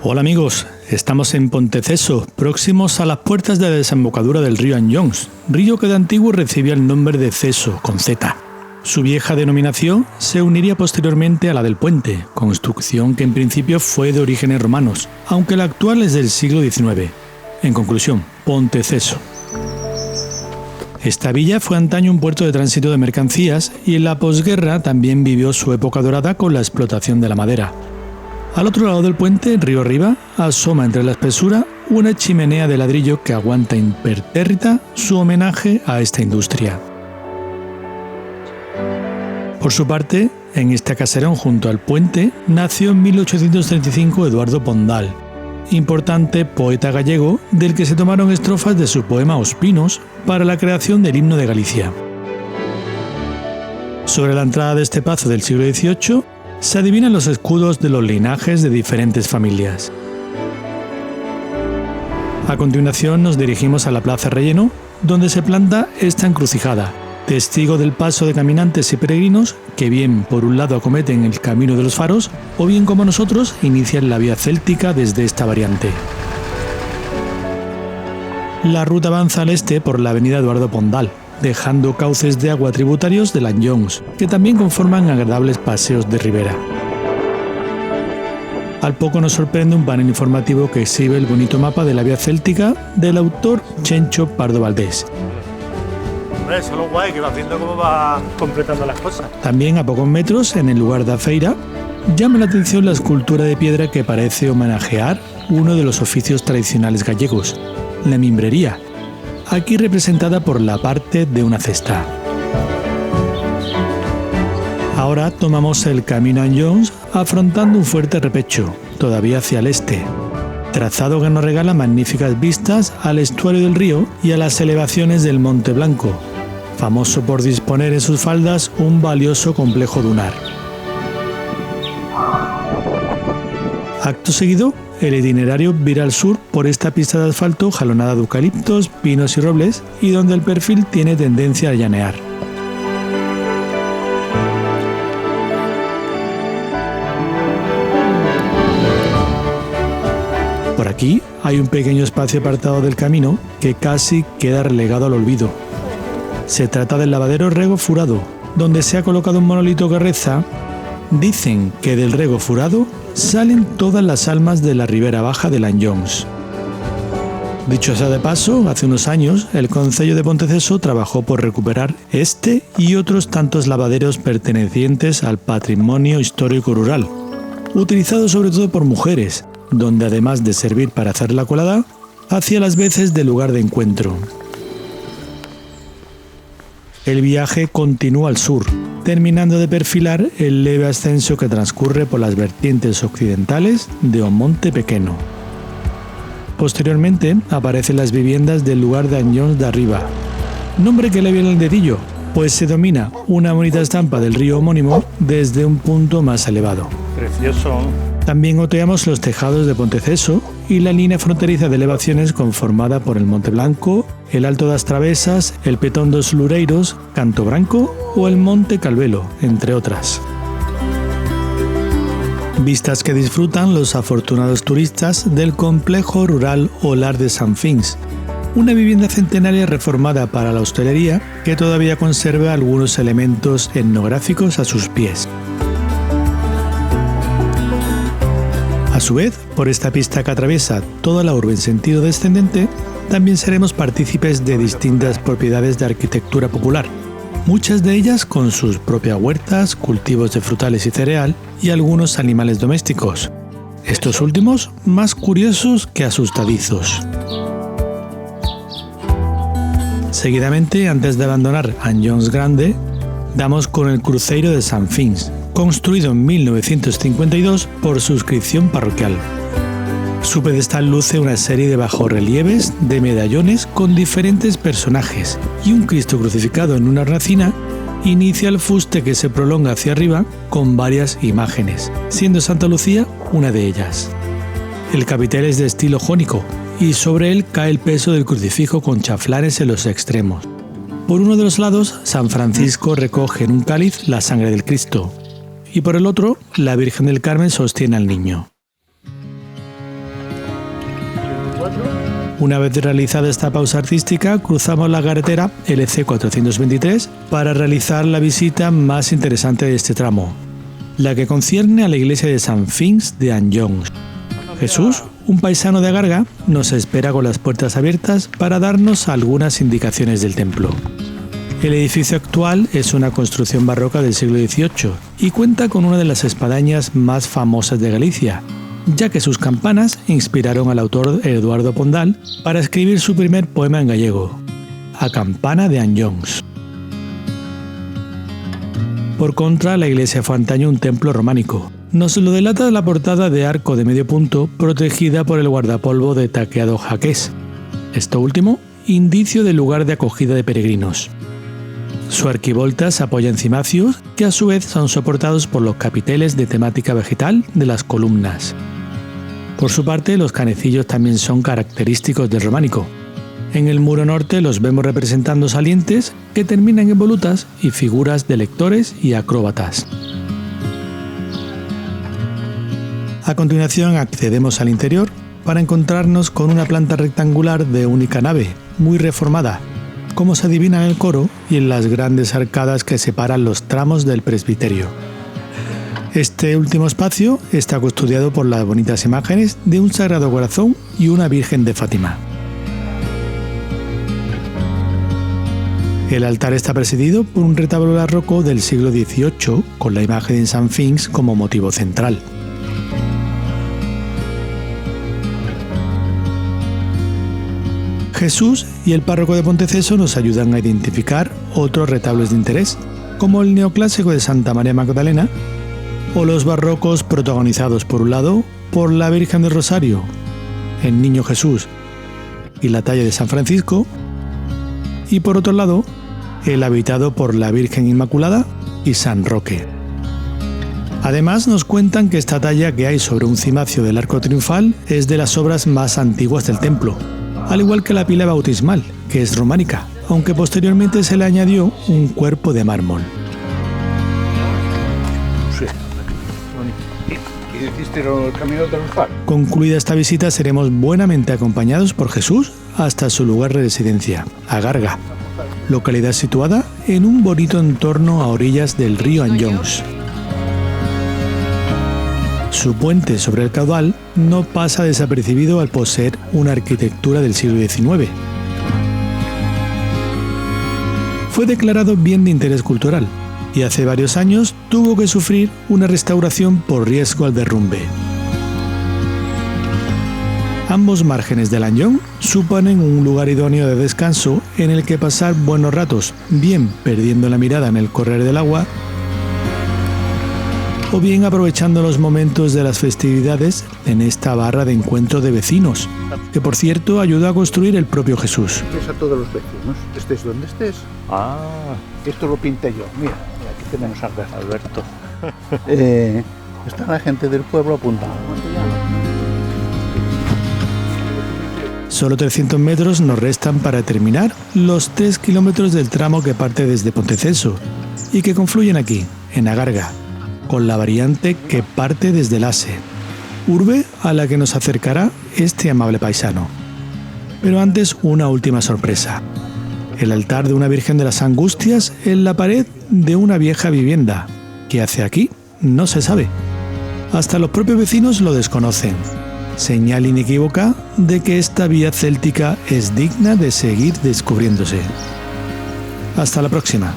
Hola amigos, estamos en Ponteceso, próximos a las puertas de la desembocadura del río Anyons, río que de antiguo recibía el nombre de Ceso, con Z. Su vieja denominación se uniría posteriormente a la del puente, construcción que en principio fue de orígenes romanos, aunque la actual es del siglo XIX. En conclusión, Ponteceso. Esta villa fue antaño un puerto de tránsito de mercancías y en la posguerra también vivió su época dorada con la explotación de la madera. Al otro lado del puente, río arriba, asoma entre la espesura una chimenea de ladrillo que aguanta impertérrita su homenaje a esta industria. Por su parte, en este caserón junto al puente, nació en 1835 Eduardo Pondal, importante poeta gallego del que se tomaron estrofas de su poema Os Pinos para la creación del himno de Galicia. Sobre la entrada de este pazo del siglo XVIII, se adivinan los escudos de los linajes de diferentes familias. A continuación nos dirigimos a la Plaza Relleno, donde se planta esta encrucijada, testigo del paso de caminantes y peregrinos que bien por un lado acometen el camino de los faros o bien como nosotros inician la vía céltica desde esta variante. La ruta avanza al este por la avenida Eduardo Pondal, dejando cauces de agua tributarios del Anyons, que también conforman agradables paseos de ribera. Al poco nos sorprende un panel informativo que exhibe el bonito mapa de la vía céltica del autor Chencho Pardo Valdés. Eso es lo guay, que va viendo cómo va completando las cosas. También a pocos metros, en el lugar de Feira, llama la atención la escultura de piedra que parece homenajear uno de los oficios tradicionales gallegos, la mimbrería, aquí representada por la parte de una cesta. Ahora tomamos el camino Anyons afrontando un fuerte repecho, todavía hacia el este, trazado que nos regala magníficas vistas al estuario del río y a las elevaciones del Monte Blanco, famoso por disponer en sus faldas un valioso complejo dunar. Acto seguido, el itinerario vira al sur por esta pista de asfalto jalonada de eucaliptos, pinos y robles y donde el perfil tiene tendencia a llanear. Por aquí hay un pequeño espacio apartado del camino que casi queda relegado al olvido. Se trata del lavadero Rego Furado, donde se ha colocado un monolito que reza: dicen que del Rego Furado salen todas las almas de la ribera baja del Anyons. Dicho sea de paso, hace unos años el concello de Ponteceso trabajó por recuperar este y otros tantos lavaderos pertenecientes al patrimonio histórico rural, utilizados sobre todo por mujeres, donde además de servir para hacer la colada, hacía las veces de lugar de encuentro. El viaje continúa al sur, terminando de perfilar el leve ascenso que transcurre por las vertientes occidentales de Monte Pequeno. Posteriormente aparecen las viviendas del lugar de Anyons de Arriba, nombre que le viene al dedillo, pues se domina una bonita estampa del río homónimo desde un punto más elevado. Precioso. También oteamos los tejados de Ponteceso y la línea fronteriza de elevaciones conformada por el Monte Blanco, el Alto das Travesas, el Petón dos Lureiros, Canto Branco o el Monte Calvelo, entre otras. Vistas que disfrutan los afortunados turistas del complejo rural Olar de Sant Fins, una vivienda centenaria reformada para la hostelería que todavía conserva algunos elementos etnográficos a sus pies. A su vez, por esta pista que atraviesa toda la urbe en sentido descendente, también seremos partícipes de distintas propiedades de arquitectura popular, muchas de ellas con sus propias huertas, cultivos de frutales y cereal y algunos animales domésticos, estos últimos más curiosos que asustadizos. Seguidamente, antes de abandonar Anyons Grande, damos con el Cruceiro de Sant Fins, construido en 1952 por suscripción parroquial. Su pedestal luce una serie de bajorrelieves de medallones con diferentes personajes y un Cristo crucificado en una hornacina inicia el fuste que se prolonga hacia arriba con varias imágenes, siendo Santa Lucía una de ellas. El capitel es de estilo jónico y sobre él cae el peso del crucifijo con chaflanes en los extremos. Por uno de los lados, San Francisco recoge en un cáliz la sangre del Cristo, y por el otro, la Virgen del Carmen sostiene al niño. Una vez realizada esta pausa artística, cruzamos la carretera LC 423 para realizar la visita más interesante de este tramo, la que concierne a la iglesia de San Fins de Anyons. Jesús, un paisano de Agarga, nos espera con las puertas abiertas para darnos algunas indicaciones del templo. El edificio actual es una construcción barroca del siglo XVIII y cuenta con una de las espadañas más famosas de Galicia, ya que sus campanas inspiraron al autor Eduardo Pondal para escribir su primer poema en gallego, A Campana de Anyons. Por contra, la iglesia fue antaño un templo románico. Nos lo delata la portada de arco de medio punto protegida por el guardapolvo de taqueado jaqués. Esto último, indicio del lugar de acogida de peregrinos. Su arquivolta se apoya en cimacios, que a su vez son soportados por los capiteles de temática vegetal de las columnas. Por su parte, los canecillos también son característicos del románico. En el muro norte los vemos representando salientes que terminan en volutas y figuras de lectores y acróbatas. A continuación accedemos al interior para encontrarnos con una planta rectangular de única nave, muy reformada, como se adivina en el coro y en las grandes arcadas que separan los tramos del presbiterio. Este último espacio está custodiado por las bonitas imágenes de un Sagrado Corazón y una Virgen de Fátima. El altar está presidido por un retablo barroco del siglo XVIII con la imagen de San Fins como motivo central. Jesús y el párroco de Ponteceso nos ayudan a identificar otros retablos de interés, como el neoclásico de Santa María Magdalena o los barrocos protagonizados por un lado por la Virgen del Rosario, el Niño Jesús y la talla de San Francisco, y por otro lado el habitado por la Virgen Inmaculada y San Roque. Además nos cuentan que esta talla que hay sobre un cimacio del arco triunfal es de las obras más antiguas del templo, al igual que la pila bautismal, que es románica, aunque posteriormente se le añadió un cuerpo de mármol. ¿Y hiciste el camino del Far? Concluida esta visita seremos buenamente acompañados por Jesús hasta su lugar de residencia, Agarga, localidad situada en un bonito entorno a orillas del río Anyons. Su puente sobre el caudal no pasa desapercibido al poseer una arquitectura del siglo XIX. Fue declarado bien de interés cultural y hace varios años tuvo que sufrir una restauración por riesgo al derrumbe. Ambos márgenes del Anyons suponen un lugar idóneo de descanso en el que pasar buenos ratos, bien perdiendo la mirada en el correr del agua, o bien aprovechando los momentos de las festividades en esta barra de encuentro de vecinos, que por cierto ayudó a construir el propio Jesús. Es a todos los vecinos, estés donde estés. Esto lo pinté yo, mira, aquí tenemos a Alberto. Está la gente del pueblo apuntada. Solo 300 metros nos restan para terminar los 3 kilómetros del tramo que parte desde Ponteceso y que confluyen aquí, en Agarga, con la variante que parte desde Lase, urbe a la que nos acercará este amable paisano. Pero antes una última sorpresa. El altar de una Virgen de las Angustias en la pared de una vieja vivienda. ¿Qué hace aquí? No se sabe. Hasta los propios vecinos lo desconocen. Señal inequívoca de que esta vía céltica es digna de seguir descubriéndose. Hasta la próxima.